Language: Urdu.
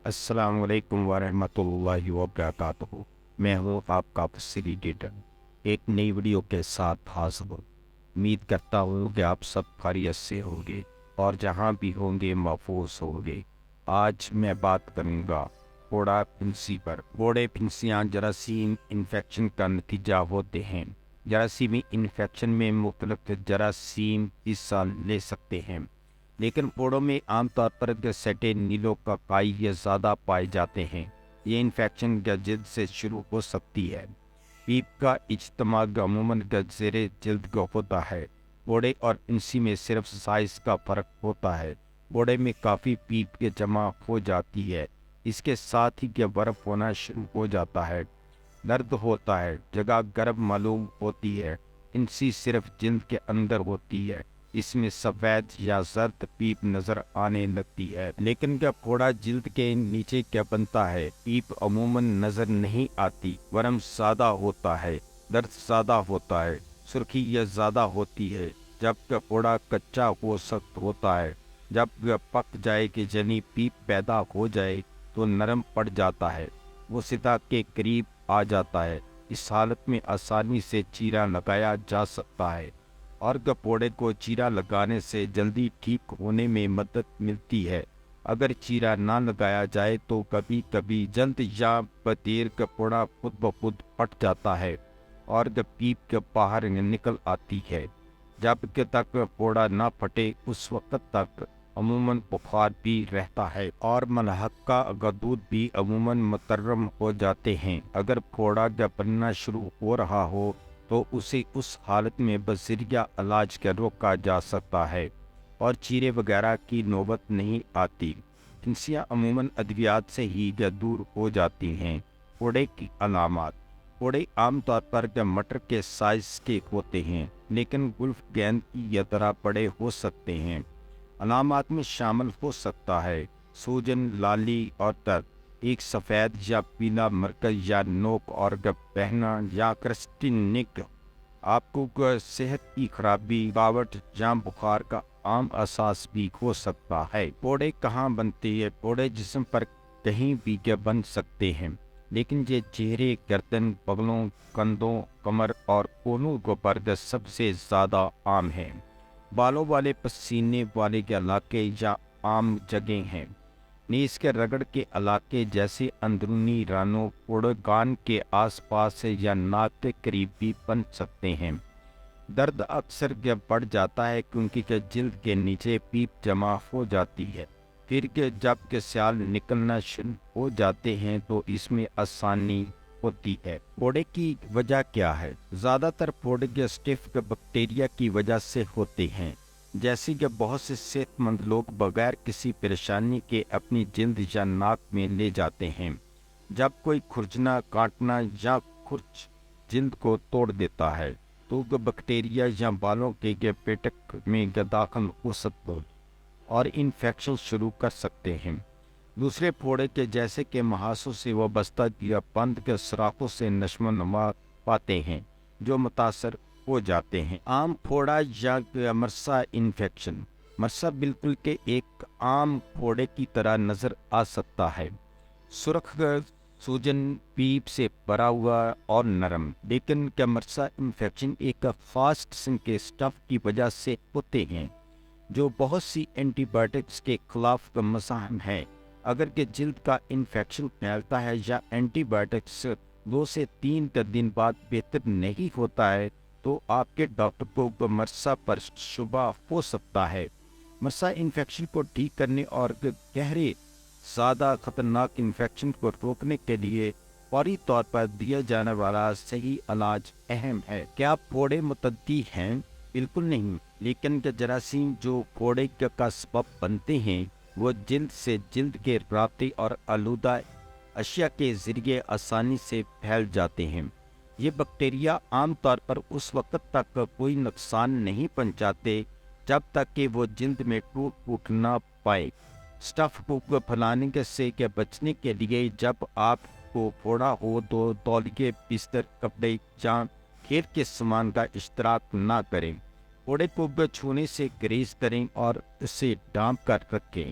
السلام علیکم ورحمۃ اللہ وبرکاتہ۔ میں ہوں آپ کا فیسیلیٹیٹر، ایک نئی ویڈیو کے ساتھ حاضر ہوں۔ امید کرتا ہوں کہ آپ سب خیریت سے ہوں گے اور جہاں بھی ہوں گے محفوظ ہوں گے۔ آج میں بات کروں گا پھوڑا پھنسی پر۔ پھوڑے پھنسیاں جراثیم انفیکشن کا نتیجہ ہوتے ہیں۔ جراثیمی انفیکشن میں مختلف جراثیم حصہ لے سکتے ہیں، لیکن پھوڑوں میں عام طور پر سیٹے نیلوکاکائی یا زیادہ پائے جاتے ہیں۔ یہ انفیکشن جلد سے شروع ہو سکتی ہے۔ پیپ کا اجتماع عموماً زیر جلد ہوتا ہے۔ پھوڑے اور پھنسی میں صرف سائز کا فرق ہوتا ہے۔ پھوڑے میں کافی پیپ کے جمع ہو جاتی ہے، اس کے ساتھ ہی برف ہونا شروع ہو جاتا ہے، درد ہوتا ہے، جگہ گرم معلوم ہوتی ہے۔ پھنسی صرف جلد کے اندر ہوتی ہے، اس میں سفید یا زرد پیپ نظر آنے لگتی ہے، لیکن پھوڑا جلد کے نیچے بنتا ہے۔ پیپ عموماً نظر نہیں آتی، ورم زیادہ ہوتا ہے، درد زیادہ ہوتا ہے، سرخی یا زیادہ ہوتی ہے۔ جب پھوڑا کچا ہو سخت ہوتا ہے، جب پک جائے یعنی پیپ پیدا ہو جائے تو نرم پڑ جاتا ہے، وہ سطح کے قریب آ جاتا ہے۔ اس حالت میں آسانی سے چیرا لگایا جا سکتا ہے، اور پھوڑے کو چیرا لگانے سے جلدی ٹھیک ہونے میں مدد ملتی ہے۔ اگر چیرا نہ لگایا جائے تو کبھی کبھی جلد یا بدیر پھوڑا خود بخود پھٹ جاتا ہے اور پیپ کے باہر نکل آتی ہے۔ جب تک پھوڑا نہ پھٹے اس وقت تک عموماً بخار بھی رہتا ہے اور ملحقہ غدود بھی عموماً مترم ہو جاتے ہیں۔ اگر پھوڑا بننا شروع ہو رہا ہو تو اسے اس حالت میں بذریعہ علاج کے روکا جا سکتا ہے اور چیرے وغیرہ کی نوبت نہیں آتی۔ پھنسیاں عموماً ادویات سے ہی دور ہو جاتی ہیں۔ پھوڑے کی علامات۔ پھوڑے عام طور پر مٹر کے سائز کے ہوتے ہیں، لیکن گولف گیند کی طرح بڑے ہو سکتے ہیں۔ علامات میں شامل ہو سکتا ہے سوجن، لالی اور درد، ایک سفید یا پیلا مرکز یا نوک اور بہنا یا کرسٹینک۔ آپ کو صحت کی خرابی، تھکاوٹ یا بخار کا عام احساس بھی ہو سکتا ہے۔ پھوڑے کہاں بنتے ہیں؟ پھوڑے جسم پر کہیں بھی بن سکتے ہیں، لیکن یہ چہرے، گردن، بغلوں، کندھوں، کمر اور کونوں پر سب سے زیادہ عام ہیں۔ بالوں والے، پسینے والے علاقے یا عام جگہیں ہیں۔ نیز کے رگڑ کے علاقے جیسے اندرونی رانوں، پھوڑگان کے آس پاس یا ناک کے قریب بھی بن سکتے ہیں۔ درد اکثر بڑھ جاتا ہے کیونکہ جلد کے نیچے پیپ جمع ہو جاتی ہے۔ پھر جب سیال نکلنا شروع ہو جاتے ہیں تو اس میں آسانی ہوتی ہے۔ پھوڑے کی وجہ کیا ہے؟ زیادہ تر پھوڑے اسٹیف بیکٹیریا کی وجہ سے ہوتے ہیں، جیسے کہ بہت سے صحت مند لوگ بغیر کسی پریشانی کے اپنی جلد یا ناک میں لے جاتے ہیں۔ جب کوئی کھرچنا، کاٹنا یا کھرچ جلد کو توڑ دیتا ہے تو بیکٹیریا یا بالوں کے پیٹک میں داخل ہو سکتے ہیں اور انفیکشن شروع کر سکتے ہیں۔ دوسرے پھوڑے کے جیسے کہ محاسوں سے وابستہ یا بند کے سوراخوں سے نشو و نما پاتے ہیں جو متاثر ہو جاتے ہیں۔ عام پھوڑا یا مرسا انفیکشن۔ مرسا بالکل کہ ایک عام پھوڑے کی طرح نظر آ سکتا ہے، سرخ سوجن، پیپ سے بھرا ہوا اور نرم، لیکن مرسا انفیکشن ایک خاص قسم کے اسٹف کی وجہ سے ہوتے ہیں جو بہت سی اینٹی بائیوٹکس کے خلاف مزاحم ہے۔ اگر جلد کا انفیکشن پھیلتا ہے یا اینٹی بائیوٹکس 2 سے 3 دن بعد بہتر نہیں ہوتا ہے تو آپ کے ڈاکٹر کو مرسا پر شبہ ہو سکتا ہے۔ مرسا انفیکشن کو ٹھیک کرنے اور گہرے، زیادہ خطرناک انفیکشن کو روکنے کے لیے فوری طور پر دیا جانے والا صحیح علاج اہم ہے۔ کیا پھوڑے متعدی ہیں؟ بالکل نہیں، لیکن جراثیم جو پھوڑے کا سبب بنتے ہیں وہ جلد سے جلد کے رابطے اور آلودہ اشیاء کے ذریعے آسانی سے پھیل جاتے ہیں۔ یہ بیکٹیریا عام طور پر اس وقت تک کوئی نقصان نہیں پہنچاتے جب تک کہ وہ جلد میں ٹوٹ نہ پائے۔ اسٹف کو پھیلانے سے بچنے کے لیے جب آپ کو پھوڑا ہو تو تولیے، بستر، کپڑے یا کھیل کے سامان کا اشتراک نہ کریں۔ پھوڑے کو چھونے سے گریز کریں اور اسے ڈھانپ کر رکھیں۔